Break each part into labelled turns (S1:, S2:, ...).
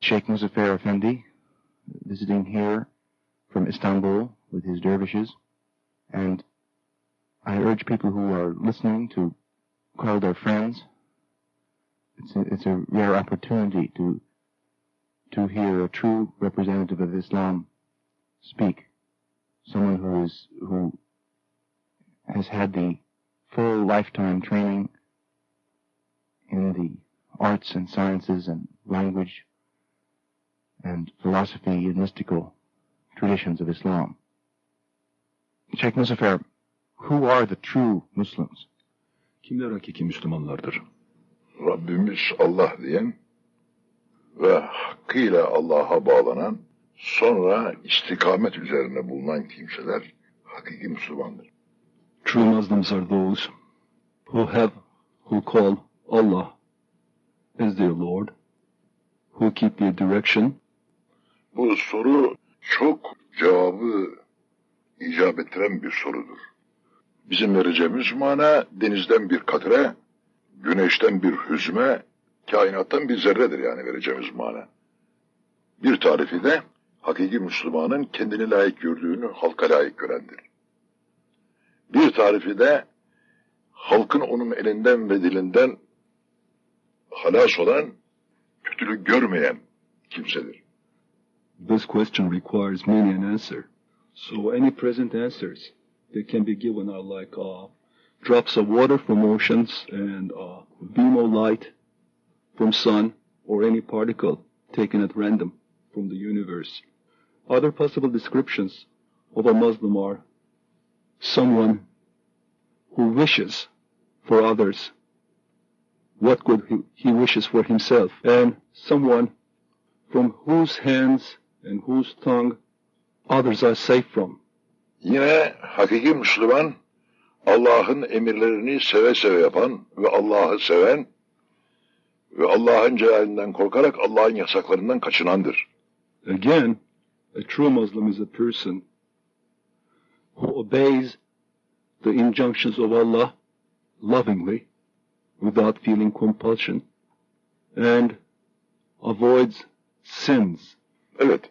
S1: Sheikh Muzaffer Efendi, visiting here from Istanbul with his dervishes, and I urge people who are listening to call their friends. It's a rare opportunity to hear a true representative of Islam speak, someone who has had the full lifetime training in the arts and sciences and language and philosophy and mystical traditions of Islam. Sheikh Muzaffer, who are the true Muslims?
S2: Kimler hakiki Müslümanlardır?
S3: Rabbimiz Allah diyen ve hakkıyla Allah'a bağlanan, sonra istikamet üzerine bulunan kimseler hakiki Müslümandır.
S2: True Muslims are those who call Allah as their Lord, who keep their direction.
S3: Bu soru çok cevabı icap ettiren bir sorudur. Bizim vereceğimiz mana denizden bir katre, güneşten bir hüzme, kainattan bir zerredir yani vereceğimiz mana. Bir tarifi de hakiki Müslümanın kendini layık gördüğünü halka layık görendir. Bir tarifi de halkın onun elinden ve dilinden halas olan, kötülük görmeyen kimsedir.
S2: This question requires many an answer. So any present answers that can be given are like drops of water from oceans and a beam of light from sun or any particle taken at random from the universe. Other possible descriptions of a Muslim are someone who wishes for others what good he wishes for himself, and someone from whose hands and whose tongue others are safe from.
S3: Yine hakiki Müslüman, Allah'ın emirlerini seve seve yapan ve Allah'ı seven ve Allah'ın celalinden korkarak Allah'ın yasaklarından kaçınandır.
S2: Again, a true Muslim is a person who obeys the injunctions of Allah lovingly, without feeling compulsion, and avoids sins.
S3: Evet,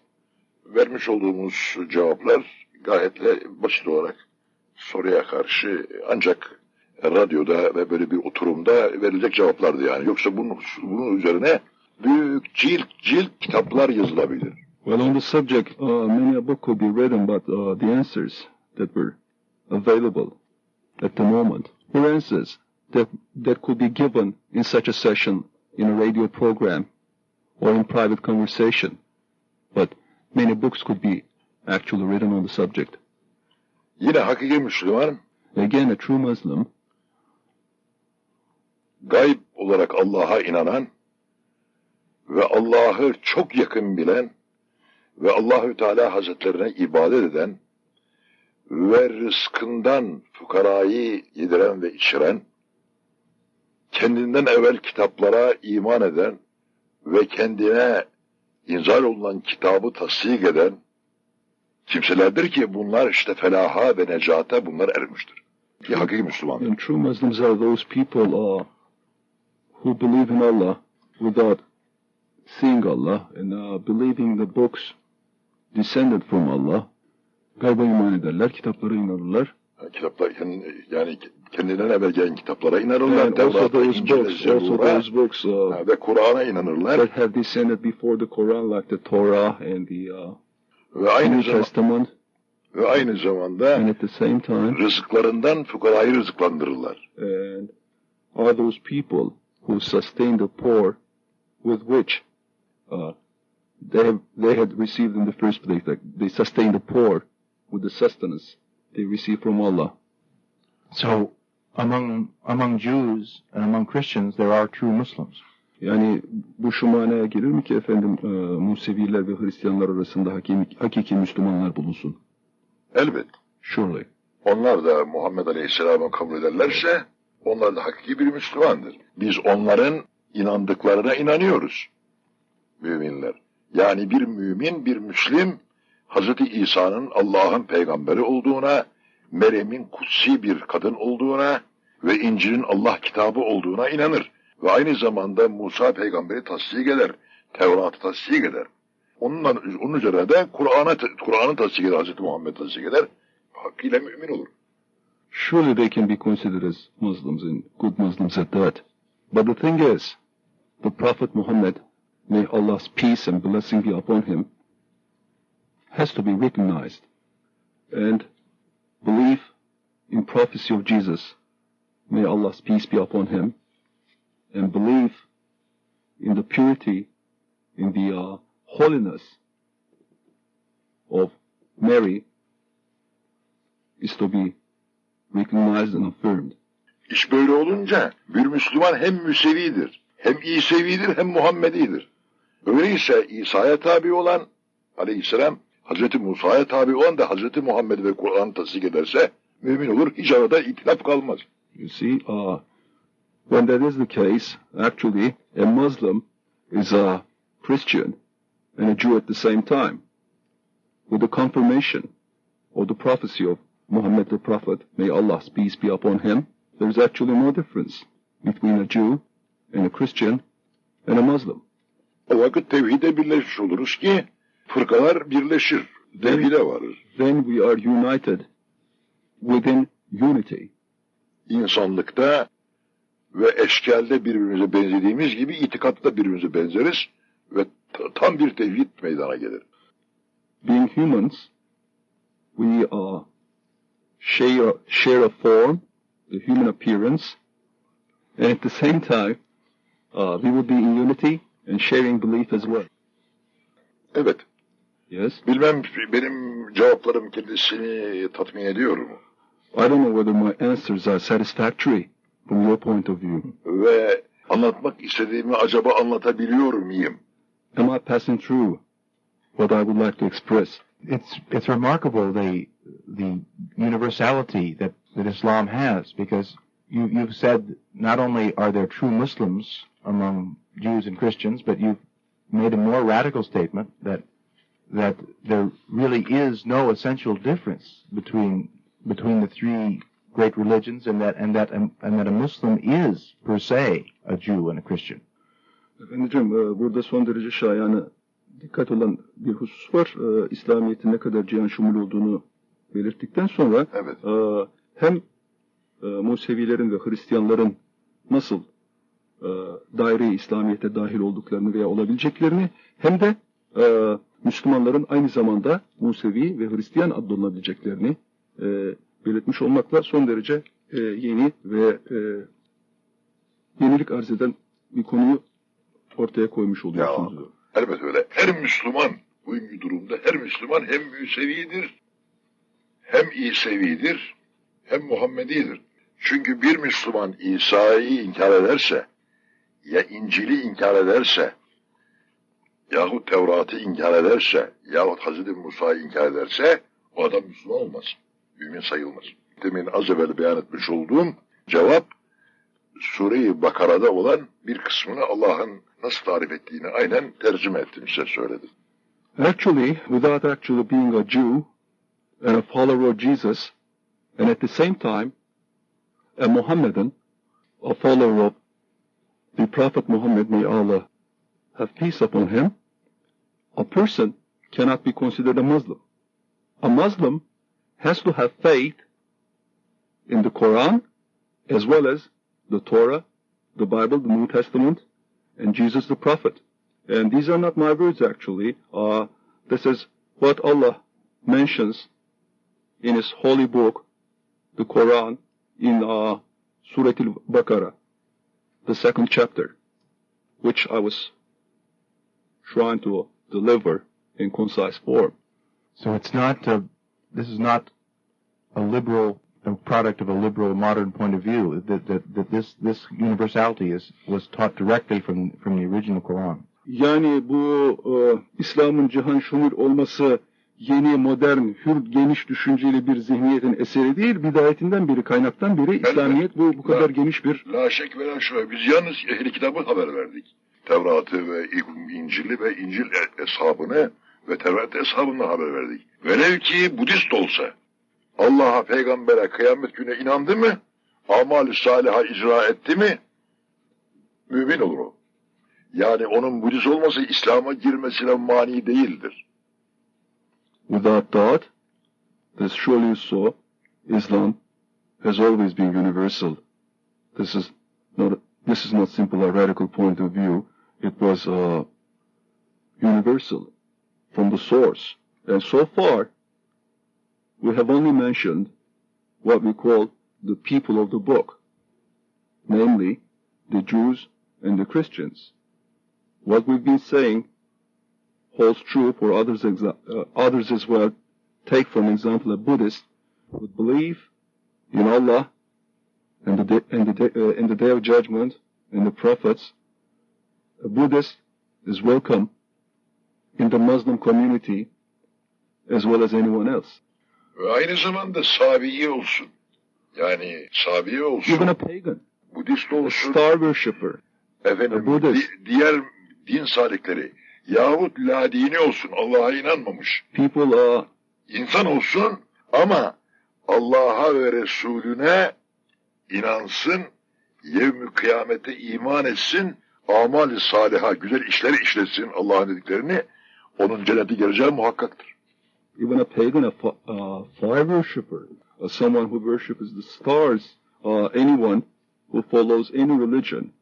S3: vermiş olduğumuz cevaplar gayet basit olarak soruya karşı ancak radyoda ve böyle bir oturumda verilecek cevaplardı yani. Yoksa bunun üzerine büyük cilt kitaplar yazılabilir.
S2: Well, on the subject, many a book could be written, but the answers that were available at the moment were answers that could be given in such a session, in a radio program, or in private conversation. But many books could be actually written on the subject.
S3: Yine hakiki Müslüman,
S2: again a true Muslim,
S3: gayb olarak Allah'a inanan ve Allah'ı çok yakın bilen ve Allahü Teala Hazretlerine ibadet eden ve rızkından fukarayı yediren ve içiren, kendinden evvel kitaplara iman eden ve kendine inzal olunan kitabı tasdik eden kimselerdir ki bunlar işte felaha ve necata bunlar ermiştir. Ki hakiki Müslümandır.
S2: And true Muslims are those people who believe in Allah without seeing Allah and believing the books descended from Allah. Gayba iman ederler, kitaplara inanırlar.
S3: Kitaplar yani kendinden evvel gelen kitaplara inanırlar.
S2: And also those books
S3: ve Kur'an'a inanırlar.
S2: That have descended before the Quran, like the Torah and the
S3: New
S2: Testament.
S3: Ve aynı zamanda
S2: and at the same time,
S3: rızıklarından fukarayı rızıklandırırlar.
S2: And are those people who sustain the poor with which they had received in the first place. Like they sustain the poor with the sustenance they receive from Allah.
S1: So among Jews and among Christians there are true Muslims.
S2: Yani bu şu manaya gelir mi ki efendim Museviler ve Hristiyanlar arasında hakiki Müslümanlar bulunsun?
S3: Elbet.
S2: Surely.
S3: Onlar da Muhammed Aleyhisselam'ı kabul ederlerse onlar da hakiki bir Müslümandır. Biz onların inandıklarına inanıyoruz. Müminler. Yani bir mümin, bir Müslim Hazreti İsa'nın Allah'ın peygamberi olduğuna, Meryem'in kutsi bir kadın olduğuna ve İncil'in Allah kitabı olduğuna inanır. Ve aynı zamanda Musa peygamberi tasdik eder. Tevrat'ı tasdik eder. Onun üzerine de Kur'an'ı tasdik eder, Hz. Muhammed tasdik eder. Hakkıyla mümin olur.
S2: Surely they can be considered as Muslims and good Muslims at that. But the thing is, the Prophet Muhammad, may Allah's peace and blessing be upon him, has to be recognized. And belief in prophecy of Jesus, may Allah's peace be upon him, and belief in the purity, in the holiness of Mary is to be recognized and affirmed.
S3: İş böyle olunca bir Müslüman hem Müsevidir, hem İsevidir, hem Muhammedidir. Öyleyse İsa'ya tabi olan aleyhisselam, Hazreti Musa'ya tabi olan da Hazreti Muhammed ve Kur'an'ı tasdik ederse mümin olur, hiç arada ihtilaf kalmaz.
S2: You see, when that is the case, actually, a Muslim is a Christian and a Jew at the same time. With the confirmation of the prophecy of Muhammad the Prophet, may Allah's peace be upon him, there is actually no difference between a Jew and a Christian and a Muslim.
S3: O vakit tevhide birleşmiş oluruz ki fırkalar birleşir, tevhide varır.
S2: Then we are united within unity.
S3: İnsanlıkta ve eşkalde birbirimize benzediğimiz gibi itikatta birbirimize benzeriz ve tam bir tevhid meydana gelir.
S2: Being humans, we share a form, the human appearance, and at the same time, we will be in unity and sharing belief as well.
S3: Evet.
S2: Yes.
S3: Bilmem benim cevaplarım kendisini tatmin ediyor mu?
S2: I don't know whether my answers are satisfactory from your point of view.
S3: Ve anlatmak istediğimi acaba anlatabiliyor muyum?
S2: Am I passing through what I would like to express?
S1: It's remarkable the universality that Islam has, because you've said not only are there true Muslims among Jews and Christians, but you've made a more radical statement that there really is no essential difference between the three great religions, and that a Muslim is per se a Jew and a Christian.
S2: Efendim, burada son derece şayane dikkat olan bir husus var. İslamiyet'in ne kadar cihan şumul olduğunu belirttikten sonra
S3: evet.
S2: Hem Musevilerin ve Hristiyanların nasıl daire-i İslamiyet'e dahil olduklarını veya olabileceklerini, hem de Müslümanların aynı zamanda Musevi ve Hristiyan adlanabileceklerini belirtmiş olmakla son derece yeni ve yenilik arz eden bir konuyu ortaya koymuş oluyorsunuz.
S3: Ya, elbette öyle. Her Müslüman, bugünkü durumda her Müslüman hem Müsevidir, hem İsevidir, hem Muhammedidir. Çünkü bir Müslüman İsa'yı inkar ederse, ya İncil'i inkar ederse, yahut Tevrat'ı inkar ederse, yahut Hazreti Musa'yı inkar ederse, o adam Müslüman olmaz. Mümin sayılmaz. Demin az evvel beyan etmiş olduğum cevap, Sure-i Bakara'da olan bir kısmını Allah'ın nasıl tarif ettiğini aynen tercüme ettim, size söyledim.
S2: Actually, without actually being a Jew and a follower of Jesus, and at the same time, a Mohammedan, a follower of the Prophet Muhammad, may Allah have peace upon him, a person cannot be considered a Muslim. A Muslim has to have faith in the Quran, as well as the Torah, the Bible, the New Testament, and Jesus the Prophet. And these are not my words, actually. This is what Allah mentions in His holy book, the Quran, in Surah Al-Baqarah, the 2nd chapter, which I was trying to deliver in concise form.
S1: So it's not, this is not a product of a liberal modern point of view, that this universality was taught directly from the original Quran.
S2: Yani bu İslam'ın cihan şumul olması yeni, modern, hür, geniş düşünceli bir zihniyetin eseri değil, bidayetinden beri, kaynaktan beri İslamiyet bu kadar geniş bir...
S3: La şek ve la şüphe. Biz yalnız Ehl-i kitabı haber verdik. Tevrat'ı ve İncil'i ve İncil eshabını ve Tevrat eshabını haber verdik. Velev ki Budist olsa, Allah'a, peygambere, kıyamet gününe inandı mı, amal-i saliha icra etti mi, mümin olur o. Yani onun Budist olması İslam'a girmesine mani değildir.
S2: Without doubt, as surely you saw, Islam has always been universal. This is not simply a radical point of view. It was universal from the source. And so far, we have only mentioned what we call the people of the book, namely the Jews and the Christians. What we've been saying holds true for others as well. Take, for example, a Buddhist would believe in Allah and the Day of Judgment and the prophets. A Buddhist is welcome in the Muslim community as well as anyone else.
S3: Ve aynı zamanda Sabi'i olsun. Yani Sabi'i olsun.
S2: Even a pagan,
S3: Budist
S2: a
S3: olsun.
S2: star worshipper,
S3: Efendim,
S2: a Buddhist.
S3: Diğer din salikleri yahut la dini olsun, Allah'a inanmamış.
S2: People
S3: İnsan olsun ama Allah'a ve Resulüne inansın, yevm-i kıyamete iman etsin, amal-i saliha, güzel işler işlesin Allah'ın dediklerini, onun cennete gireceği muhakkaktır.
S2: even a pagan, a fire worshipper, someone who worships the stars, anyone who follows any religion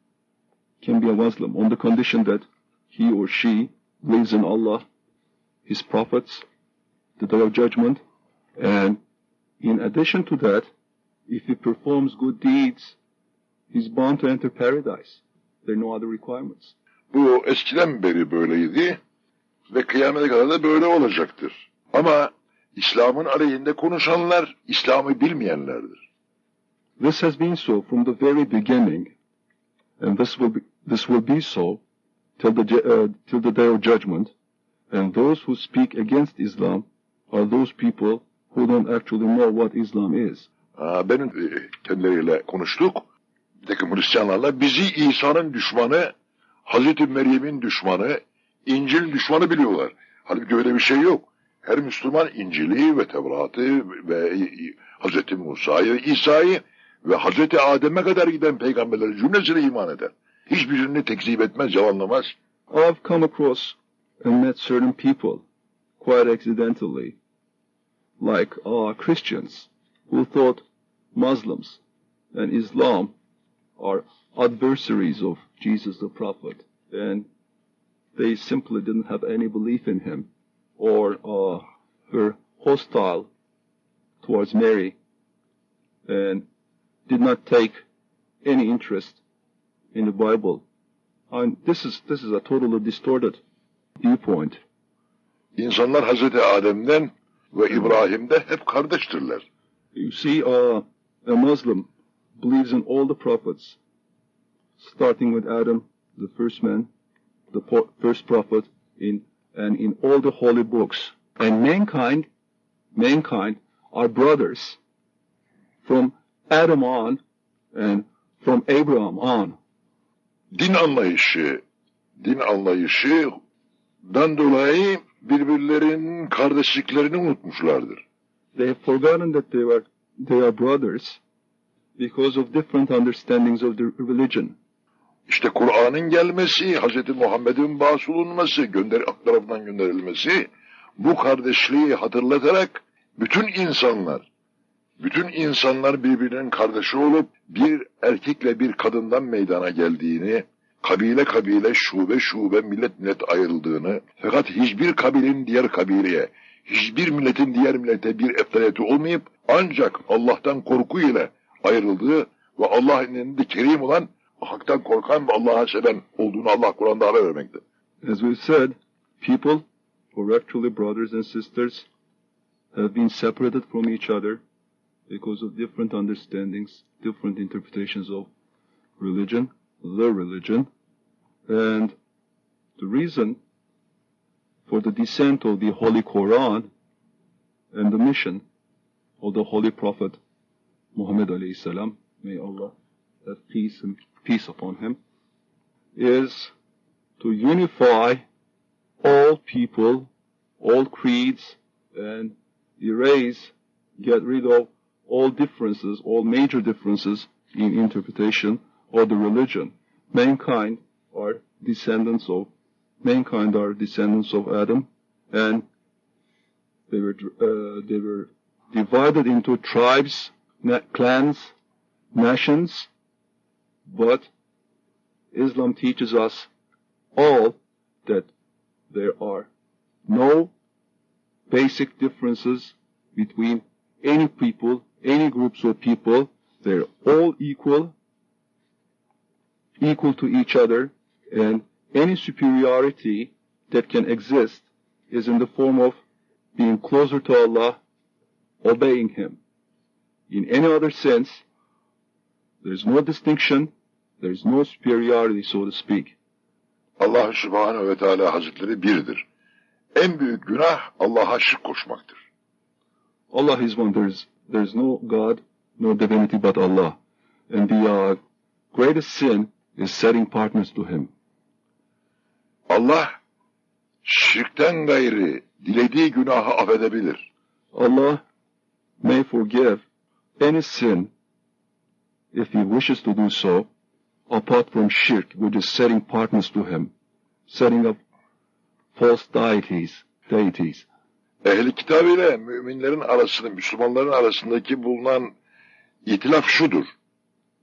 S2: can be a Muslim on the condition that he or she believes in Allah, His prophets, the Day of Judgment, and in addition to that, if he performs good deeds, he's bound to enter paradise. There are no other requirements.
S3: Bu eskiden beri böyleydi ve kıyamete kadar da böyle olacaktır. Ama İslam'ın aleyhinde konuşanlar İslam'ı bilmeyenlerdir.
S2: This has been so from the very beginning, and this will be so till the Day of Judgment. And those who speak against Islam are those people who don't actually know what Islam is.
S3: Benim kendileriyle konuştuk. Bir takım Hristiyanlarla bizi İsa'nın düşmanı, Hazreti Meryem'in düşmanı, İncil'in düşmanı biliyorlar. Halbuki öyle bir şey yok. Her Müslüman İncil'i ve Tevrat'ı ve Hazreti Musa'yı, İsa'yı ve Hazreti Adem'e kadar giden peygamberlerin cümlesine iman eder. Hiçbirini tekzip etmez, yalanlamaz.
S2: I've come across and met certain people quite accidentally, like Christians, who thought Muslims and Islam are adversaries of Jesus the Prophet, and they simply didn't have any belief in him, or were hostile towards Mary, and did not take any interest in the Bible. And this is a totally distorted viewpoint.
S3: İnsanlar Hazreti Adem'den ve İbrahim'den hep kardeştirler.
S2: You see, a Muslim believes in all the prophets, starting with Adam, the first man, the first prophet, and in all the holy books. And mankind are brothers from Adam on and from Abraham on.
S3: Din anlayışından dolayı birbirlerinin kardeşliklerini unutmuşlardır.
S2: They have forgotten that they are brothers because of different understandings of the religion.
S3: İşte Kur'an'ın gelmesi, Hz. Muhammed'in bahsulunması, tarafından gönderilmesi, bu kardeşliği hatırlatarak bütün insanlar birbirinin kardeşi olup bir erkekle bir kadından meydana geldiğini, kabile, şube, millet ayrıldığını, fakat hiçbir kabilenin diğer kabileye, hiçbir milletin diğer millete bir eftaliyeti olmayıp, ancak Allah'tan korku ile ayrıldığı ve Allah'ın elinde kerim olan, haktan korkan ve Allah'a seven olduğunu Allah Kur'an'da haber vermekte.
S2: As we said, people who are actually brothers and sisters have been separated from each other because of different understandings, different interpretations of religion, the religion, and the reason for the descent of the Holy Quran and the mission of the Holy Prophet Muhammad alayhi salam, may Allah have peace upon him, is to unify all people, all creeds, and get rid of all differences, all major differences in interpretation of the religion. Mankind are descendants of, mankind are descendants of Adam, and they were divided into tribes, clans, nations, but Islam teaches us all that there are no basic differences between any people, any groups of people. They're all equal to each other, and any superiority that can exist is in the form of being closer to Allah, obeying Him. In any other sense, there's no distinction, there's no superiority, so to speak.
S3: Allah Subhanahu ve Teala Hazretleri birdir. En büyük günah Allah'a şirk koşmaktır.
S2: Allah is one. There's no God, no divinity but Allah. And the greatest sin is setting partners to Him.
S3: Allah şirkten gayrı dilediği günahı affedebilir.
S2: Allah may forgive any sin if He wishes to do so, apart from shirk, which is setting partners to Him, setting up false deities.
S3: Ehl-i kitâb ile müminlerin arasında, Müslümanların arasındaki bulunan ihtilaf şudur.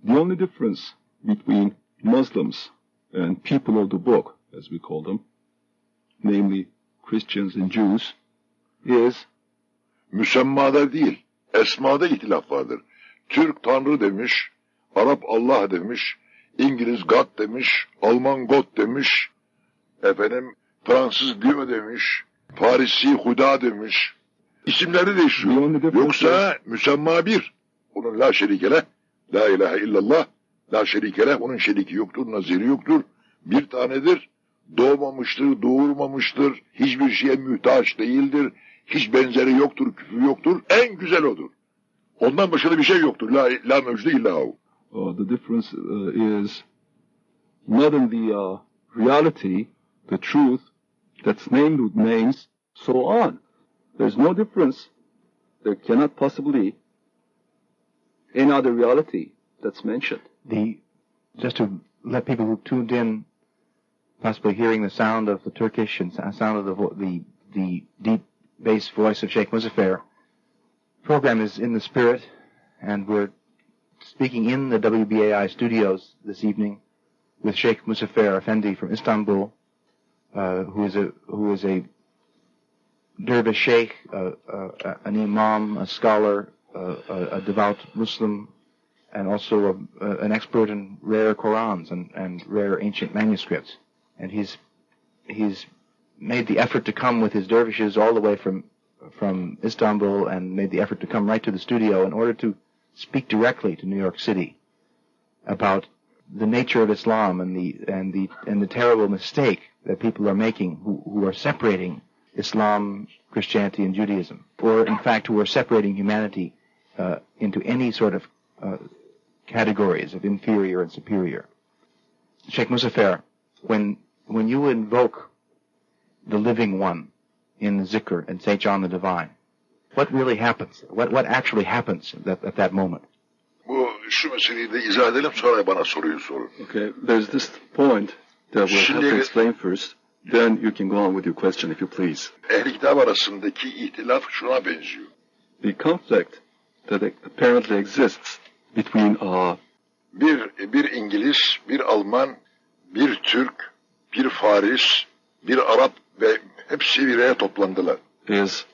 S2: The only difference between Muslims and people of the book, as we call them, namely Christians and Jews, is
S3: müsemmada değil, esmada ihtilaf vardır. Türk Tanrı demiş, Arap Allah demiş, İngiliz God demiş, Alman God demiş, Fransız Dieu demiş, Farisi Huda demiş. İsimleri değişiyor. Yoksa müsemma bir. Onun la şerikele, la ilahe illallah, la şerikele, onun şeriki yoktur, naziri yoktur. Bir tanedir, doğmamıştır, doğurmamıştır, hiçbir şeye mühtaç değildir, hiç benzeri yoktur, küfür yoktur, en güzel odur. Ondan başka bir şey yoktur, la mevcudu illahu.
S2: The difference is not in the reality, the truth, that's named with names, so on. There's no difference. There cannot possibly any other reality that's mentioned.
S1: Just to let people who tuned in, possibly hearing the sound of the Turkish and sound of the deep bass voice of Sheikh Muzaffer, program is in the spirit, and we're speaking in the WBAI studios this evening with Sheikh Muzaffer Efendi from Istanbul, who is a dervish sheikh, an imam, a scholar, a devout Muslim, and also an expert in rare Qurans and rare ancient manuscripts. And he's made the effort to come with his dervishes all the way from Istanbul, and made the effort to come right to the studio in order to speak directly to New York City about the nature of Islam and the terrible mistake that people are making who are separating Islam, Christianity, and Judaism, or in fact who are separating humanity into any sort of categories of inferior and superior. Sheikh Muzaffer, when you invoke the living one in the zikr and St. John the Divine, what really happens? What actually happens at that moment?
S3: Şu meseleyi de izah edelim, sonra bana soruyu sorun.
S2: Okay, there's this point that we'll have to explain first. Then you can go on with your question, if you please.
S3: Ehl-i kitâb arasındaki ihtilaf şuna benziyor.
S2: The conflict that apparently exists between
S3: bir İngiliz, bir Alman, bir Türk, bir Faris, bir Arap ve hepsi bir araya toplandılar.
S2: Is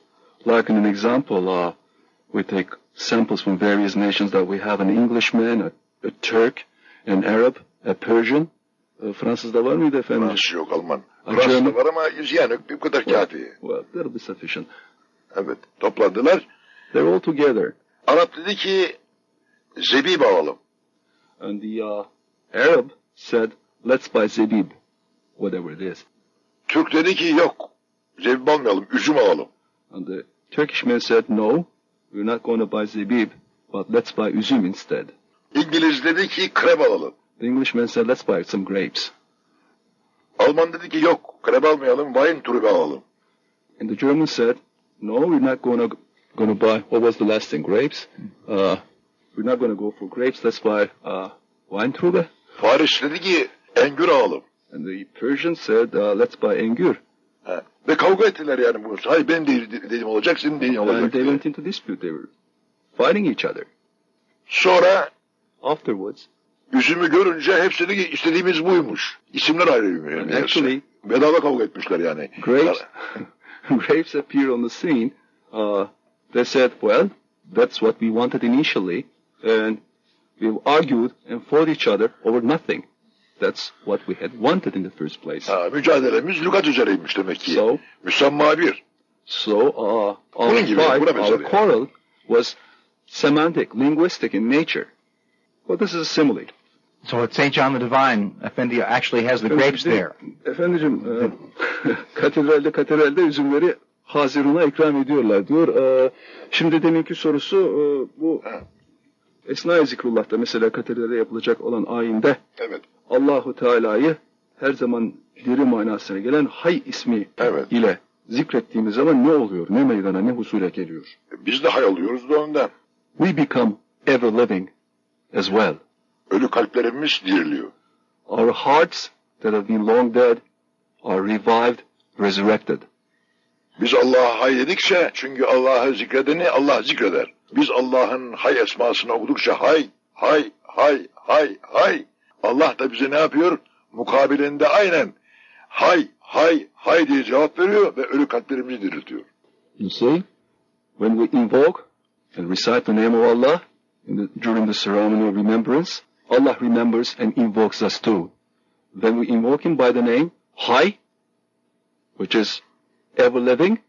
S2: like in an example, we take samples from various nations that we have an Englishman, a Turk, an Arab, a Persian. Fransız'da var mıydı efendim?
S3: Fransız yok, Alman. Fransız'da var ama yani bu kadar kâfi.
S2: Well, that'll be sufficient.
S3: Evet, toplandılar.
S2: They're all together.
S3: Arap dedi ki, zebib alalım.
S2: And the Arab said, let's buy zebib, whatever it is.
S3: Türk dedi ki, yok, zebib almayalım, üzüm alalım.
S2: And the Turkish man said, no, we're not going to buy zebib, but let's buy üzüm instead.
S3: İngiliz dedi ki, krep alalım.
S2: The Englishman said, let's buy some grapes.
S3: Alman dedi ki, yok, krep almayalım, wine turbe alalım.
S2: And the German said, no, we're not going to buy, what was the last thing, grapes? We're not going to go for grapes, let's buy wine trube.
S3: Faris dedi ki, engür alalım.
S2: And the Persians said, let's buy engur.
S3: Ve kavga ettiler yani bunu. Hayır benim dediğim olacak, senin dediğin olacak.
S2: And they went into dispute. They were fighting each other.
S3: Sonra
S2: afterwards,
S3: üzümü görünce hepsi dedi ki istediğimiz buymuş. İsimler ayrıymış. Yani
S2: actually,
S3: bedava kavga etmişler yani.
S2: Grapes appear on the scene. They said, well, that's what we wanted initially, and we argued and fought each other over nothing. That's what we had wanted in the first place.
S3: Mücadelemiz lügat üzereymiş demek ki. Müsamma bir.
S2: So our fight, our quarrel was semantic, linguistic in nature. Well, this is a simile.
S1: So at St. John the Divine, Efendi actually has the grapes there.
S2: Efendicim, katedralde üzümleri Hazirun'a ikram ediyorlar diyor. Şimdi deminki sorusu bu Esna-i Zikrullah'ta mesela katedralde yapılacak olan ayinde Allahu Teala'yı her zaman diri manasına gelen Hay ismi ile zikrettiğimiz zaman ne oluyor? Ne meydana, ne husule geliyor?
S3: Biz de hay alıyoruz da ondan.
S2: We become ever living as well.
S3: Ölü kalplerimiz diriliyor.
S2: Our hearts that have been long dead are revived, resurrected.
S3: Biz Allah'a hay dedikçe, çünkü Allah'ı zikredeni Allah zikreder. Biz Allah'ın hay esmasını okudukça hay, hay, hay, hay, hay. Allah da bize ne yapıyor? Mukabilinde aynen hay, hay, hay diye cevap veriyor ve ölü kalplerimizi diriltiyor.
S2: You see, when we invoke and recite the name of Allah during the ceremony of remembrance, Allah remembers and invokes us too. When we invoke Him by the name Hay, which is ever living,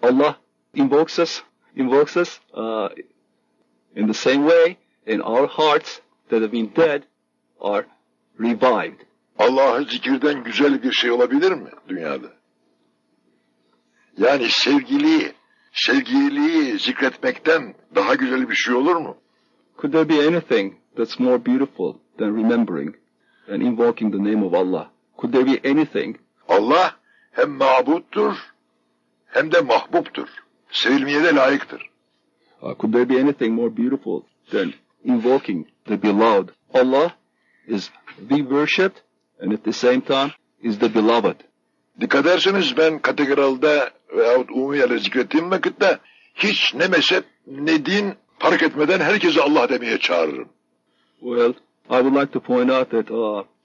S2: Allah invokes us in the same way, and our hearts that have been dead are revived.
S3: Allah'ı zikirden güzel bir şey olabilir mi dünyada? Yani sevgiliyi zikretmekten daha güzel bir şey olur mu?
S2: Could there be anything that's more beautiful than remembering and invoking the name of Allah? Could there be anything?
S3: Allah hem mabuttur hem de mahbubtur. Sevilmeye de layıktır.
S2: Could there be anything more beautiful than invoking the beloved? Allah is the worshipped and at the same time is the beloved.
S3: Dikkat ederseniz ben katedralde veyahut umumiyerle zikrettiğim vakitte hiç ne mezhep ne din fark etmeden herkese Allah demeye çağırırım.
S2: Well, I would like to point out that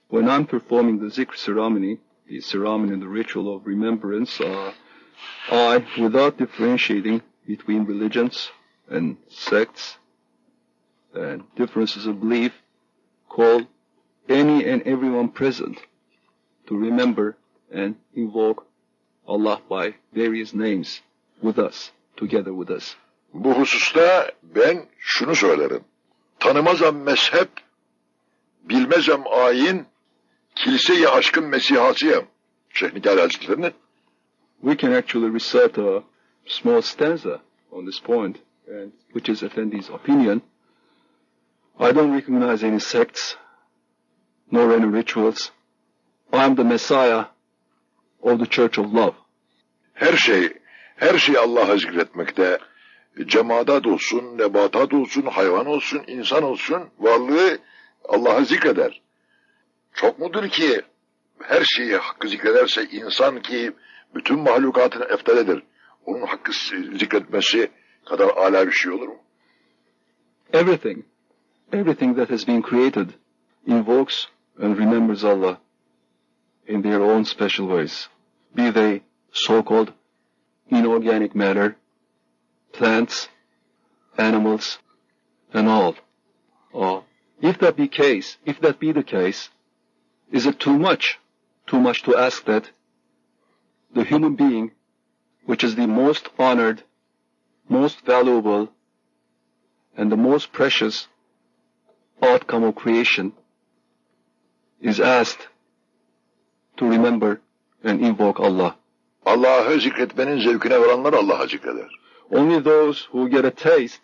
S2: when I'm performing the zikr ceremony, the ceremony and the ritual of remembrance, I, without differentiating between religions and sects and differences of belief, call any and everyone present to remember and invoke Allah by various names with us, together with us.
S3: Bu hususta ben şunu söylerim. Tanımazam mezhep, bilmezem ayin, kilise-i aşkın mesihasıyım. Şeyh Nikâli Hazretlerinin.
S2: We can actually recite a small stanza on this point, and which is Efendi's opinion. I don't recognize any sects, nor any rituals. I am the Messiah of the Church of Love.
S3: Her şey Allah'a zikretmekte. Cemaat olsun, nebatat olsun, hayvan olsun, insan olsun, varlığı Allah'a zikreder. Çok mudur ki her şeyi hakkı zikrederse insan ki bütün mahlukatın eftadedir. Onun hakkı zikretmesi kadar âlâ bir şey olur mu?
S2: Everything that has been created invokes and remembers Allah in their own special ways. Be they so-called inorganic matter, plants, animals, and all. If that be the case, is it too much to ask that the human being, which is the most honored, most valuable, and the most precious outcome of creation, is asked to remember and invoke Allah?
S3: Allah'ı zikretmenin zevkine varanlar Allah'a zikreder.
S2: Only those who get a taste,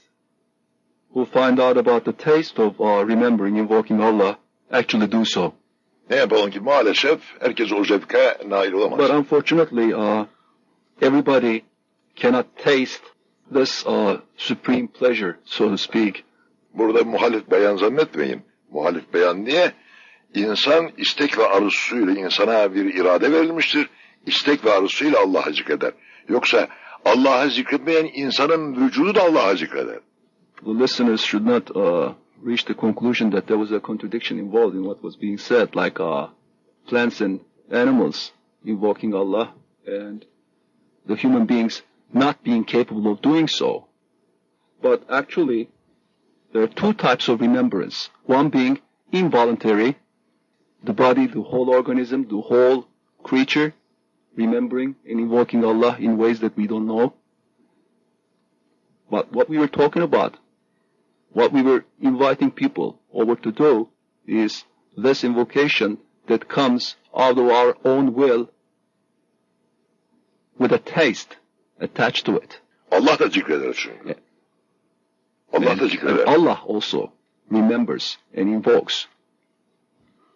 S2: who find out about the taste of remembering, invoking Allah, actually do so.
S3: Ne yapalım ki maalesef herkes o zevke nail olamaz.
S2: But unfortunately, everybody cannot taste this supreme pleasure, so to speak.
S3: Burada muhalif beyan zannetmeyin. Muhalif beyan diye İnsan istek ve arzusuyla, insana bir irade verilmiştir. İstek ve arzusuyla Allah'ı zikreder. Yoksa Allah'ı zikretmeyen insanın vücudu da Allah'ı zikreder.
S2: The listeners should not reach the conclusion that there was a contradiction involved in what was being said, like plants and animals invoking Allah and the human beings not being capable of doing so. But actually, there are two types of remembrance. One being involuntary, the body, the whole organism, the whole creature, remembering and invoking Allah in ways that we don't know. But what we were talking about, what we were inviting people over to do, is this invocation that comes out of our own will with a taste attached to it.
S3: Allah da zikreder çünkü. Allah da zikreder.
S2: And Allah also remembers and invokes.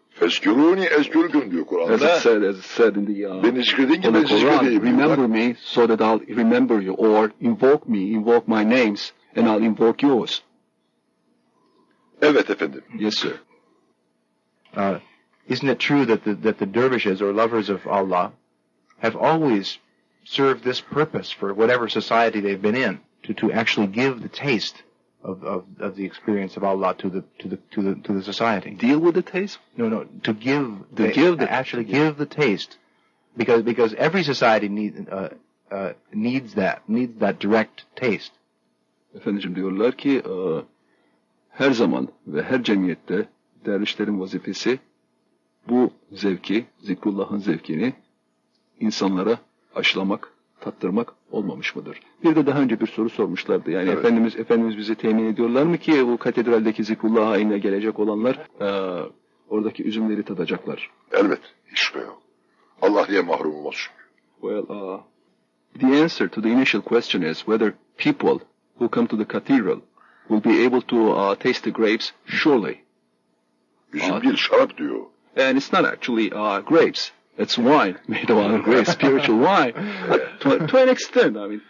S3: Feskürûni ezkürküm diyor Kur'an'da.
S2: As it said in the,
S3: Beni zikredin ki
S2: in
S3: ben
S2: the Quran,
S3: zikredeyim.
S2: remember me so that I'll remember you, or invoke me, invoke my names, and I'll invoke yours.
S3: Evet efendim.
S2: Yes, sir.
S1: Isn't it true that the dervishes or lovers of Allah have always served this purpose for whatever society they've been in, to actually give the taste of the experience of Allah to the society?
S2: Deal with the taste?
S1: No, to give
S2: give
S1: the taste, because every society needs that direct taste.
S2: Efendim diyorlar ki her zaman ve her cemiyette dervişlerin vazifesi bu zevki, Zikrullah'ın zevkini insanlara aşılamak, tattırmak olmamış mıdır? Bir de daha önce bir soru sormuşlardı. Yani evet. Efendimiz bize temin ediyorlar mı ki bu katedraldeki Zikrullah'a yine gelecek olanlar oradaki üzümleri tadacaklar?
S3: Elbet, hiç şüphe yok. Allah diye mahrum olmaz çünkü.
S2: Well, the answer to the initial question is whether people who come to the cathedral will be able to taste the grapes. Surely.
S3: Üzüm değil, şarap diyor.
S2: And it's not actually grapes. It's wine made out of grapes, spiritual wine. To an extent, I mean.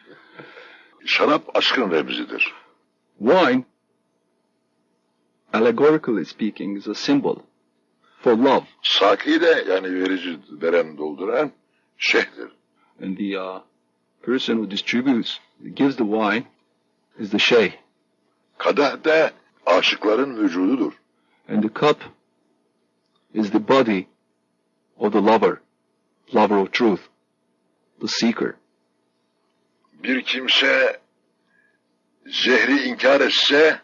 S3: Şarap aşkın remzidir.
S2: Wine, allegorically speaking, is a symbol for love.
S3: Saki de yani verici, veren, dolduran şeyhdir.
S2: And the person who distributes, gives the wine, is the şeyh.
S3: Kadah da aşıkların vücududur.
S2: And the cup is the body of the lover of truth, the seeker.
S3: Bir kimse zehri inkar etse,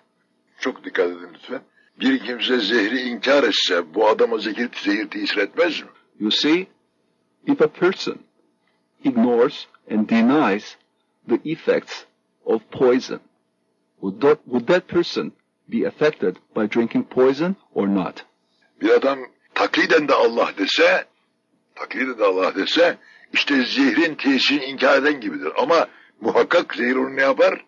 S3: çok dikkat edin lütfen, bir kimse zehri inkar etse bu adama zehir tesir etmez mi?
S2: You see, if a person ignores and denies the effects of poison, would that person be affected by drinking poison or not?
S3: Bir adam takliden de Allah dese, işte zehrin tesirini inkar eden gibidir. Ama muhakkak zehir onu ne yapar?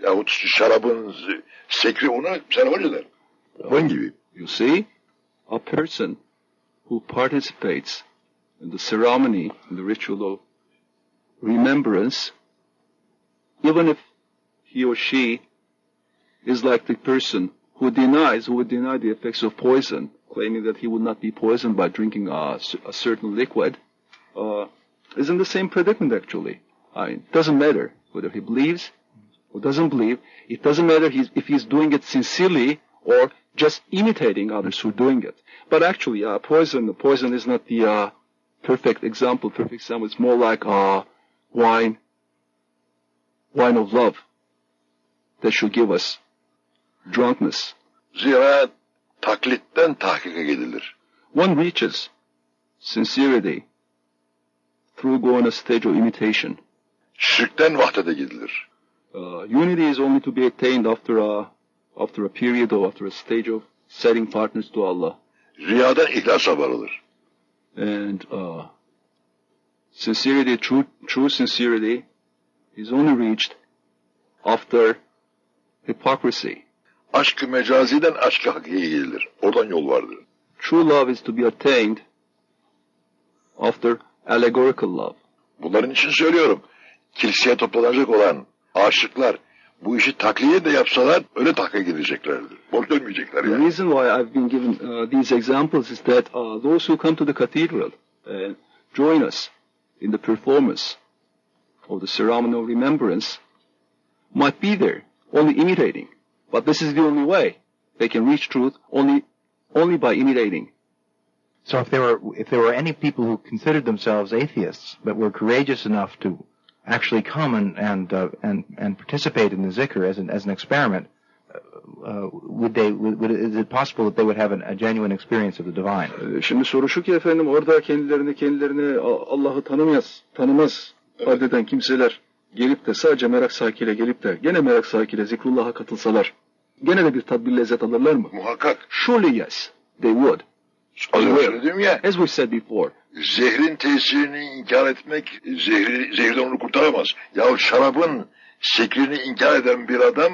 S3: Yahut şarabın sekri onu sarhoş eder. Onun gibi.
S2: You see, a person who participates in the ceremony, in the ritual of remembrance, even if he or she is like the person who would deny the effects of poison, claiming that he would not be poisoned by drinking a certain liquid, is in the same predicament actually. I mean, it doesn't matter whether he believes or doesn't believe. It doesn't matter if he's doing it sincerely or just imitating others who are doing it. But actually, poison is not the perfect example. It's more like wine of love that should give us drunkenness.
S3: Zira taklitten tahkike gidilir.
S2: One reaches sincerity through going a stage of imitation.
S3: Şirkten vahdete gidilir.
S2: Unity is only to be attained after a period or after a stage of setting partners to Allah.
S3: Riyadan ihlasa varılır.
S2: And sincerity, true sincerity, is only reached after hypocrisy.
S3: Aşk-ı mecaziden aşk-ı hakiki gidilir. Oradan yol vardır.
S2: True love is to be attained after allegorical love.
S3: Bunların için söylüyorum. Kiliseye toplanacak olan aşıklar bu işi takliye de yapsalar öyle takliye gideceklerdir. Boş dönmeyecekler
S2: The
S3: yani.
S2: reason why I've been given these examples is that those who come to the cathedral and join us in the performance of the ceremony of remembrance might be there, only imitating. But this is the only way they can reach truth, only by imitating.
S1: So if there were any people who considered themselves atheists but were courageous enough to actually come and participate in the zikr as an experiment, is it possible that they would have a genuine experience of the divine?
S2: Şimdi soru şu ki efendim, orada kendilerini Allah'ı tanımaz addeden kimseler gelip de sadece merak sahikiyle gelip de gene merak sahikiyle Zikrullah'a katılsalar gene de bir tat, bir lezzet alırlar mı?
S3: Muhakkak.
S2: Surely yes, they would.
S3: Az önce söyledim ya.
S2: As we said before.
S3: Zehrin tesirini inkar etmek zehirden onu kurtaramaz. Yahut şarabın sekrini inkar eden bir adam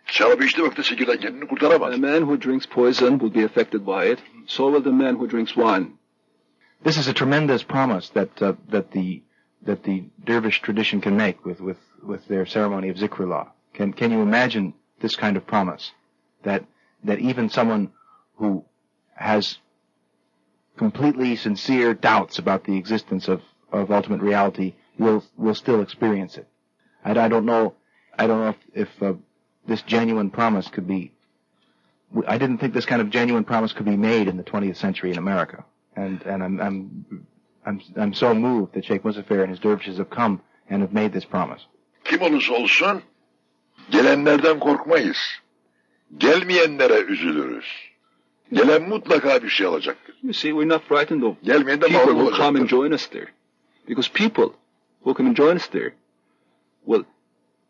S3: şarabı içtiği vakitte sekirden kendini kurtaramaz.
S2: A man who drinks poison will be affected by it. So will the man who drinks wine.
S1: This is a tremendous promise that the dervish tradition can make with their ceremony of Zikrullah. Can you imagine this kind of promise that even someone who has completely sincere doubts about the existence of ultimate reality will still experience it? I don't know if this genuine promise could be. I didn't think this kind of genuine promise could be made in the 20th century in America, and I'm so moved that Sheikh Muzaffer and his dervishes have come and have made this promise.
S3: Kim olursa olsun gelenlerden korkmayız. Gelmeyenlere üzülürüz. Gelen mutlaka bir şey alacaktır.
S2: You see, we're not frightened of
S3: Gelmeyen de
S2: people
S3: mağlup
S2: who come and
S3: olacaktır.
S2: join us there. Because people who come and join us there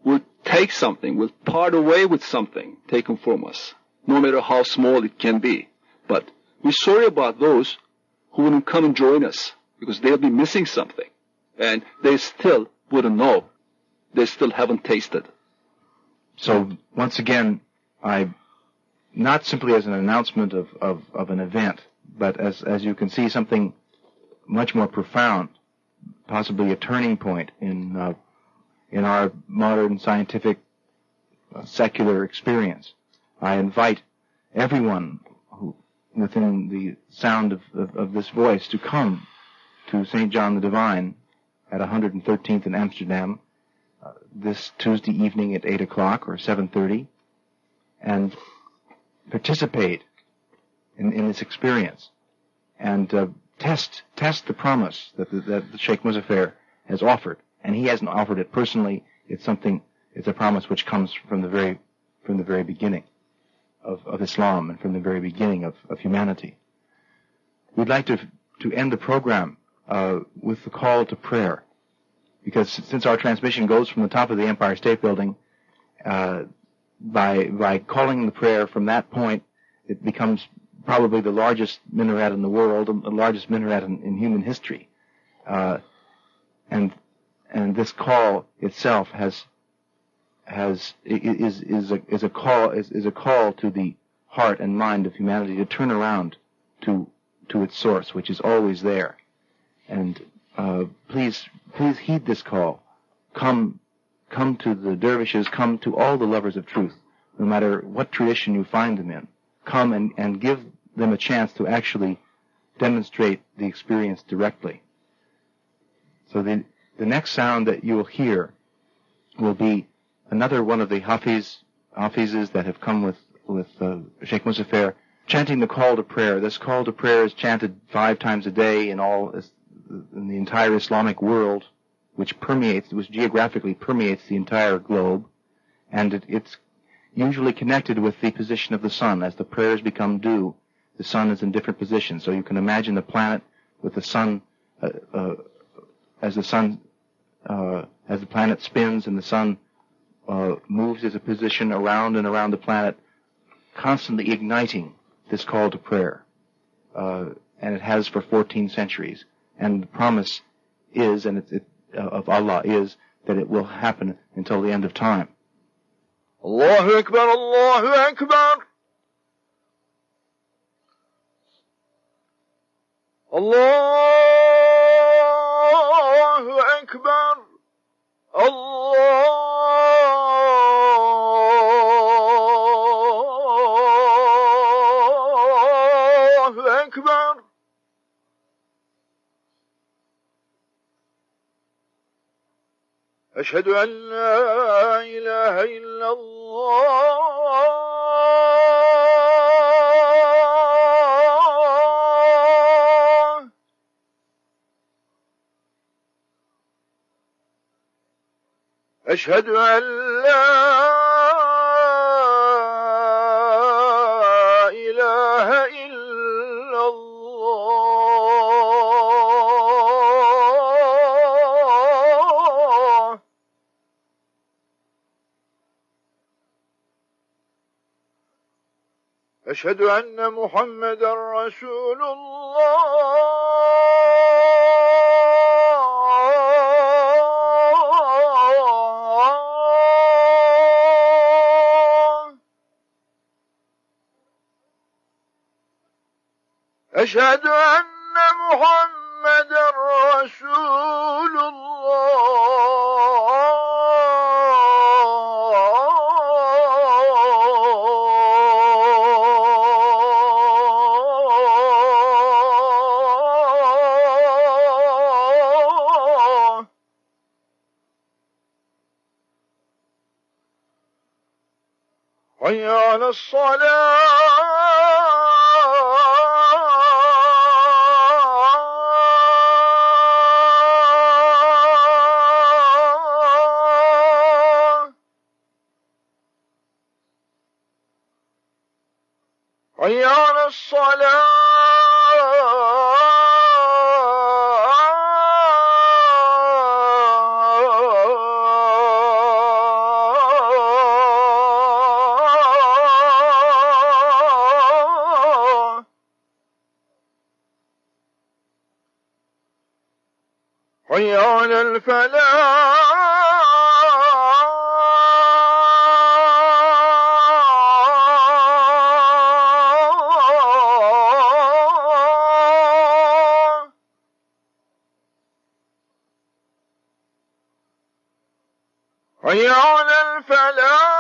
S2: will take something, will part away with something taken from us, no matter how small it can be. But we're sorry about those who wouldn't come and join us, because they'll be missing something. And they still wouldn't know. They still haven't tasted.
S1: So, once again, not simply as an announcement of an event, but as you can see, something much more profound, possibly a turning point in our modern scientific secular experience. I invite everyone who within the sound of this voice to come to St. John the Divine at 113th in Amsterdam this Tuesday evening at 8 o'clock or 7:30 and participate in this experience and test the promise that the Sheikh Muzaffer has offered. And he hasn't offered it personally. It's a promise which comes from the very beginning of Islam and from the very beginning of humanity. We'd like to end the program with the call to prayer, because since our transmission goes from the top of the Empire State Building, by calling the prayer from that point, it becomes probably the largest minaret in the world, the largest minaret in human history, and this call itself is a call to the heart and mind of humanity to turn around to its source, which is always there. And please heed this call. Come to the dervishes. Come to all the lovers of truth, no matter what tradition you find them in. Come and give them a chance to actually demonstrate the experience directly. So the next sound that you will hear will be another one of the hafizes that have come with Sheikh Muzaffer, chanting the call to prayer. This call to prayer is chanted 5 times a day in the entire Islamic world, which geographically permeates the entire globe, and it's usually connected with the position of the sun. As the prayers become due, the sun is in different positions. So you can imagine the planet with the sun as the planet spins and the sun moves as a position around and around the planet, constantly igniting this call to prayer. And it has for 14 centuries. And the promise is, of Allah is, that it will happen until the end of time.
S3: Allahu Ekber, Allahu Ekber. Allahu Ekber. Allahu
S4: أشهد أن لا إله إلا الله أشهد أن لا إله إلا الله أشهد أن محمدا رسول الله أشهد أن محمدا رسول الله حي على الصلاة حي على الصلاة حي على الفلاح حي على الفلاح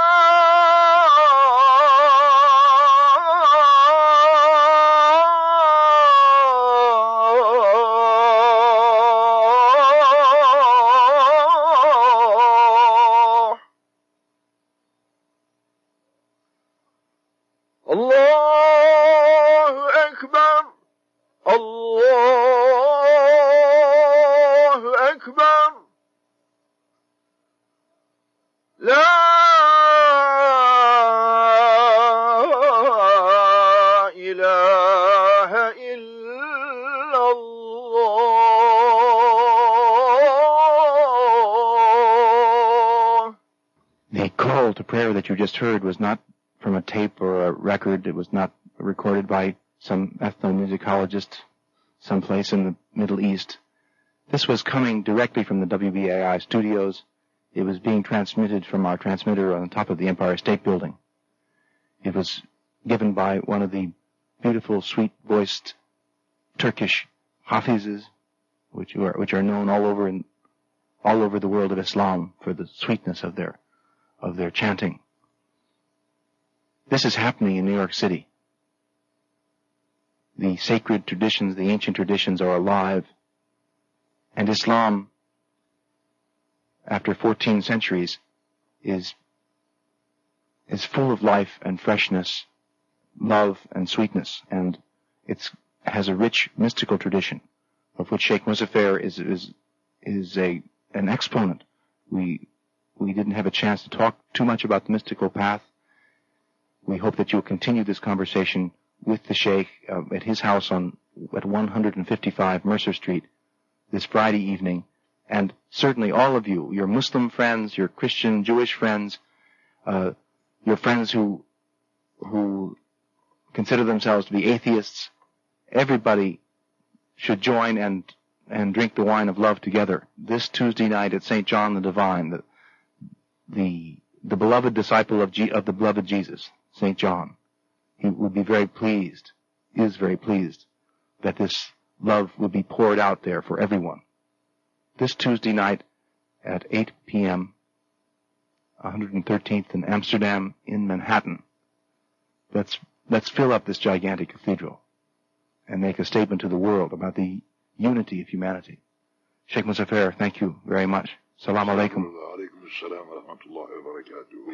S4: الله أكبر الله أكبر لا إله إلا الله.
S1: The call to prayer that you just heard was not from a tape or a record. It was not recorded by some ethnomusicologist someplace in the Middle East. This was coming directly from the WBAI studios. It was being transmitted from our transmitter on the top of the Empire State Building. It was given by one of the beautiful, sweet-voiced Turkish hafizes, which are known all over the world of Islam for the sweetness of their chanting. This is happening in New York City. The sacred traditions, the ancient traditions are alive, and Islam, after 14 centuries, is full of life and freshness, love and sweetness, and it has a rich mystical tradition, of which Sheikh Muzaffer is an exponent. We didn't have a chance to talk too much about the mystical path. We hope that you'll continue this conversation with the Sheikh at his house at 155 Mercer Street this Friday evening. And certainly all of you, your Muslim friends, your Christian, Jewish friends, your friends who consider themselves to be atheists, everybody should join and drink the wine of love together this Tuesday night at St. John the Divine, the beloved disciple of the beloved Jesus, St. John. He would be very pleased, is very pleased, that this love would be poured out there for everyone. This Tuesday night at 8 p.m., 113th in Amsterdam in Manhattan. Let's fill up this gigantic cathedral and make a statement to the world about the unity of humanity. Sheikh Muzaffer, thank you very much. Assalamu alaikum.
S3: Aleykümselam ve rahmetullahi ve berekatuhu.